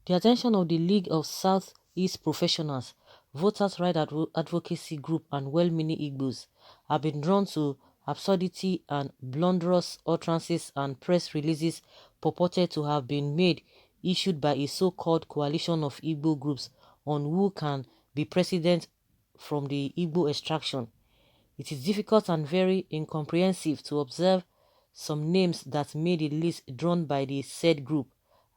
The attention of the League of Southeast Professionals, voters' right advocacy group and well-meaning Igbos have been drawn to absurdity and blunderous utterances and press releases purported to have been made issued by a so-called coalition of Igbo groups on who can be president from the Igbo extraction. It is difficult and very incomprehensive to observe some names that made a list drawn by the said group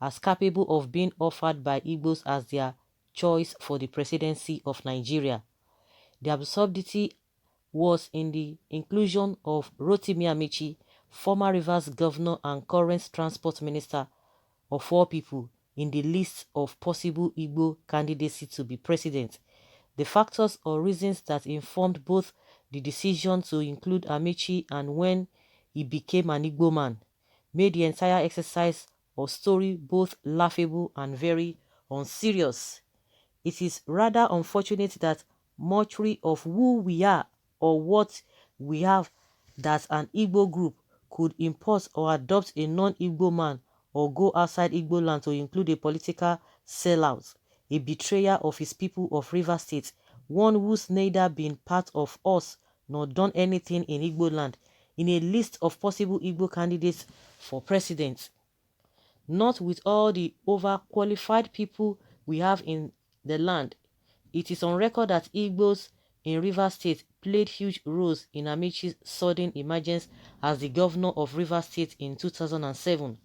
as capable of being offered by Igbos as their choice for the presidency of Nigeria. The absurdity was in the inclusion of Rotimi Amechi, former Rivers governor and current transport minister, of all people, in the list of possible Igbo candidacy to be president. The factors or reasons that informed both the decision to include Amechi and when he became an Igbo man made the entire exercise or story both laughable and very unserious. It is rather unfortunate that mockery of who we are or what we have that an Igbo group could impose or adopt a non-Igbo man or go outside Igbo land to include a political sellout, a betrayer of his people of Rivers State, one who's neither been part of us nor done anything in Igbo land, in a list of possible Igbo candidates for president. Not with all the overqualified people we have in the land. It is on record that Igbos in Rivers State played huge roles in Amechi's sudden emergence as the governor of Rivers State in 2007.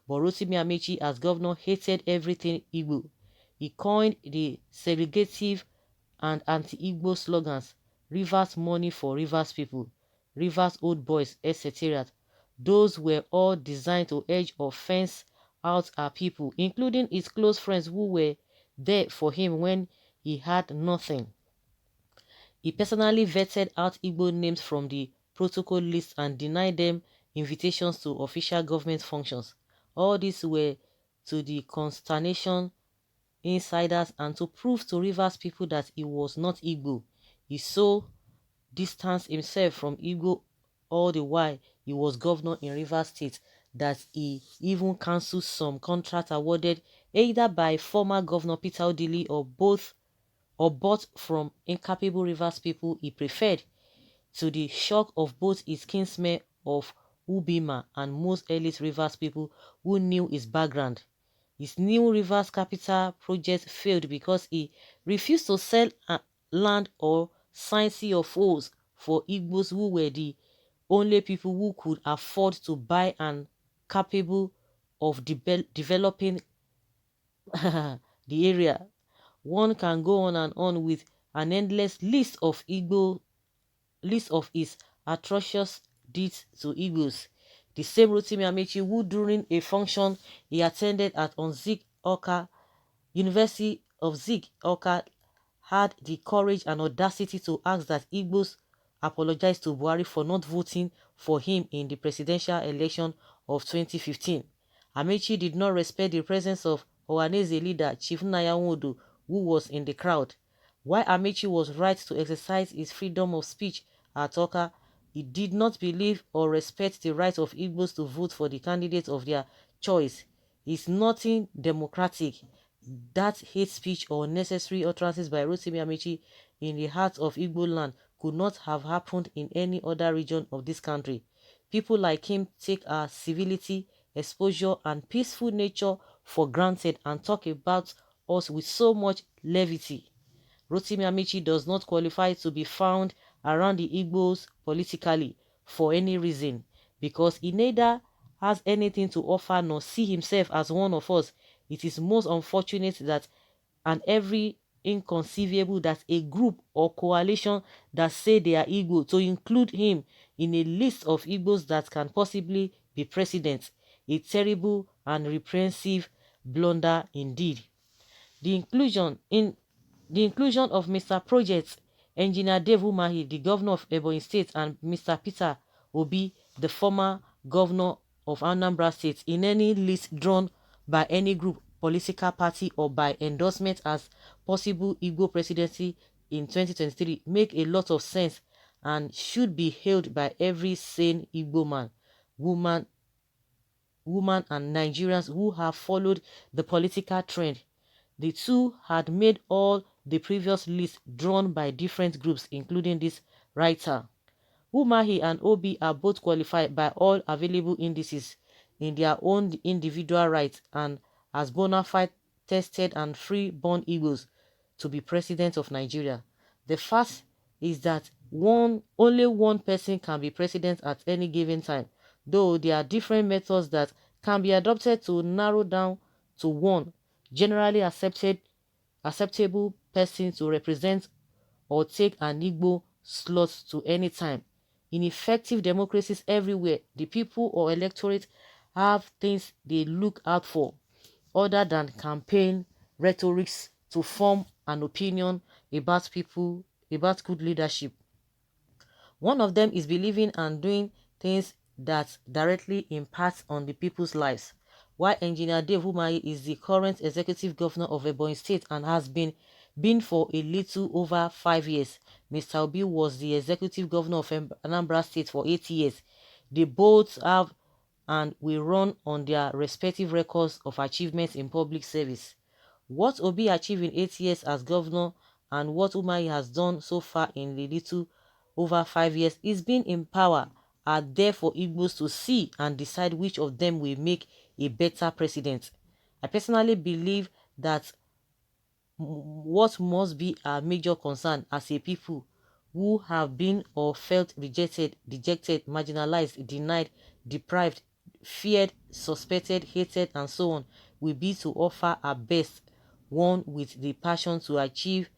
But Rotimi Amechi as governor hated everything Igbo. He coined the segregative and anti-Igbo slogans, Rivers money for Rivers people, Rivers old boys, etc. Those were all designed to edge or fence out our people, including his close friends who were there for him when he had nothing. He personally vetted out Igbo names from the protocol list and denied them invitations to official government functions. All these were to the consternation insiders and to prove to Rivers people that he was not Igbo. He so distanced himself from Igbo all the while he was governor in Rivers State that he even cancelled some contracts awarded either by former Governor Peter Odili or bought from incapable Rivers people he preferred, to the shock of both his kinsmen of Ubima and most elite Rivers people who knew his background. His new Rivers capital project failed because he refused to sell land or sign CFOs for Igbos who were the only people who could afford to buy and capable of developing the area. One can go on and on with an endless list of his atrocious deeds to Igbos. The same Rotimi Amechi who during a function he attended at Zik Oka, University of Zik Oka, had the courage and audacity to ask that Igbos apologize to Buhari for not voting for him in the presidential election of 2015. Amechi did not respect the presence of Ohanese leader Chief Naya Nwodo, who was in the crowd. While Amechi was right to exercise his freedom of speech at Oka, he did not believe or respect the right of Igbos to vote for the candidate of their choice. It's nothing democratic. That hate speech or unnecessary utterances by Rotimi Amechi in the heart of Igbo land could not have happened in any other region of this country. People like him take our civility, exposure, and peaceful nature for granted and talk about us with so much levity. Rotimi Amechi does not qualify to be found around the Igbos politically for any reason, because he neither has anything to offer nor see himself as one of us. It is most unfortunate that and every inconceivable that a group or coalition that say they are Igbo to include him in a list of Igbos that can possibly be president. A terrible and reprehensible blunder indeed. The inclusion of Mr. Project Engineer Dave Umahi, the governor of Ebonyi State, and Mr. Peter Obi, the former governor of Anambra State, in any list drawn by any group, political party, or by endorsement as possible Igbo presidency in 2023 make a lot of sense and should be hailed by every sane Igbo man, woman, and Nigerians who have followed the political trend. The two had made all the previous lists drawn by different groups, including this writer. Umahi and Obi are both qualified by all available indices in their own individual rights and as bona fide, tested and free-born Igbos to be president of Nigeria. The fact is that only one person can be president at any given time, though there are different methods that can be adopted to narrow down to one generally acceptable person to represent or take an Igbo slot to any time. In effective democracies everywhere, the people or electorate have things they look out for other than campaign rhetorics to form an opinion about good leadership. One of them is believing and doing things that directly impact on the people's lives. While Engineer Dave Umahi is the current executive governor of Ebonyi State and has been for a little over 5 years, Mr. Obi was the executive governor of Anambra State for 8 years. They both have and will run on their respective records of achievements in public service. What Obi achieved in 8 years as governor and what Umahi has done so far in the little over 5 years is being in power are there for Igbos to see and decide which of them will make a better president. I personally believe that what must be our major concern as a people who have been or felt rejected, dejected, marginalized, denied, deprived, feared, suspected, hated, and so on, will be to offer our best, one with the passion to achieve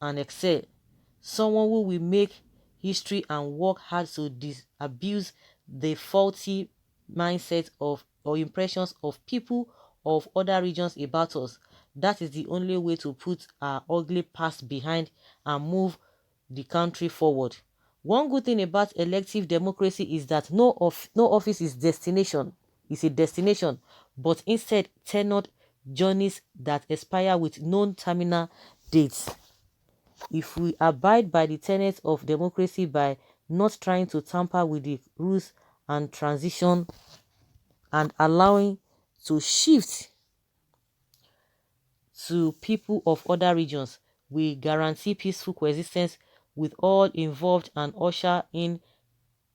and excel, someone who will make history and work hard to disabuse the faulty mindset of or impressions of people of other regions about us. That is the only way to put our ugly past behind and move the country forward. One good thing about elective democracy is that no office is a destination, but instead tenured journeys that expire with known terminal dates. If we abide by the tenets of democracy by not trying to tamper with the rules and transition and allowing to shift to people of other regions, we guarantee peaceful coexistence with all involved and usher in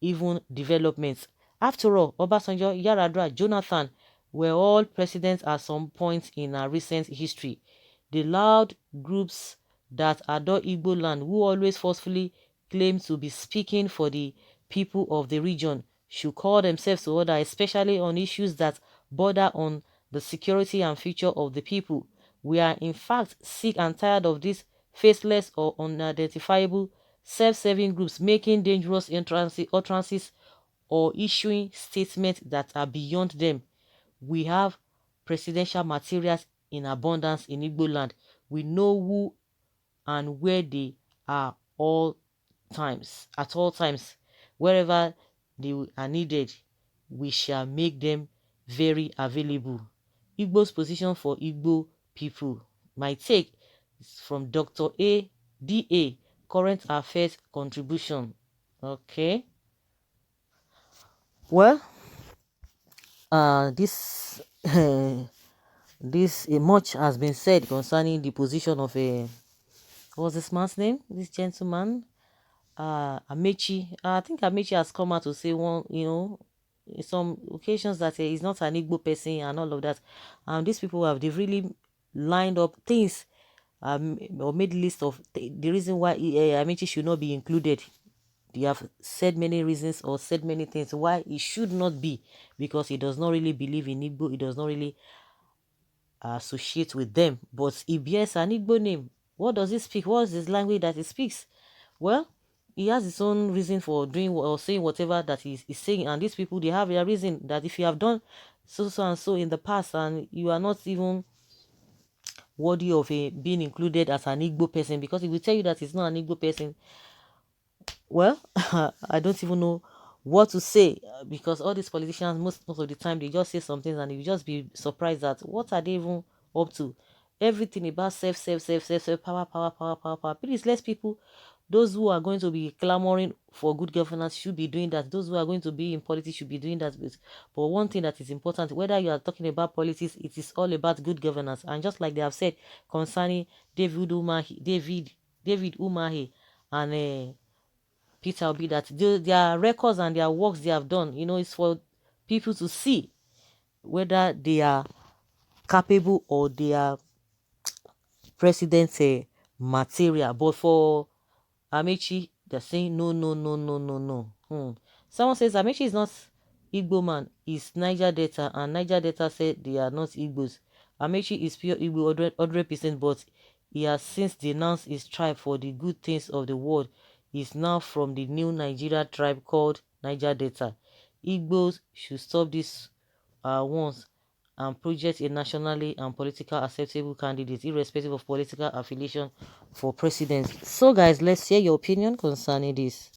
even developments. After all, Obasanjo, Yaradua, Jonathan were all presidents at some point in our recent history. The loud groups that adore Igbo land, who always forcefully claim to be speaking for the people of the region, should call themselves to order, especially on issues that border on the security and future of the people. We are in fact sick and tired of these faceless or unidentifiable self-serving groups making dangerous utterances or issuing statements that are beyond them. We have presidential materials in abundance in Igbo land. We know who and where they are at all times. Wherever they are needed, we shall make them very available. Igbo's position for Igbo people. My take is from Dr. A.D.A. Current Affairs Contribution. Okay. Well, this much has been said concerning the position of a what's this man's name? This gentleman, Amechi. I think Amechi has come out to say in some occasions that he's not an Igbo person and all of that. And these people they've really lined up things or made list of the reason why Amechi should not be included. They have said many reasons or said many things why he should not be, because he does not really believe in Igbo. He does not really associate with them. But he bears an Igbo name. What does he speak? What is his language that he speaks? Well, he has his own reason for doing or saying whatever that he's saying. And these people, they have their reason that if you have done so and so in the past and you are not even worthy of being included as an Igbo person, because if we tell you that he's not an Igbo person, well, I don't even know what to say, because all these politicians, most of the time, they just say some things and you just be surprised that what are they even up to. Everything about self, power. Please let people Those who are going to be clamoring for good governance should be doing that. Those who are going to be in politics should be doing that. But one thing that is important, whether you are talking about politics, it is all about good governance. And just like they have said concerning David Umahi and Peter Obi, that their records and their works they have done, it's for people to see whether they are capable or they are president material. But for Amechi, they're saying no, no, no, no, no, no. Someone says Amechi is not Igbo man, is Niger Delta, and Niger Delta said they are not Igbos. Amechi is pure Igbo 100%, but he has since denounced his tribe for the good things of the world. He is now from the new Nigeria tribe called Niger Delta. Igbos should stop this once and project a nationally and politically acceptable candidate, irrespective of political affiliation, for president. So, guys, let's hear your opinion concerning this.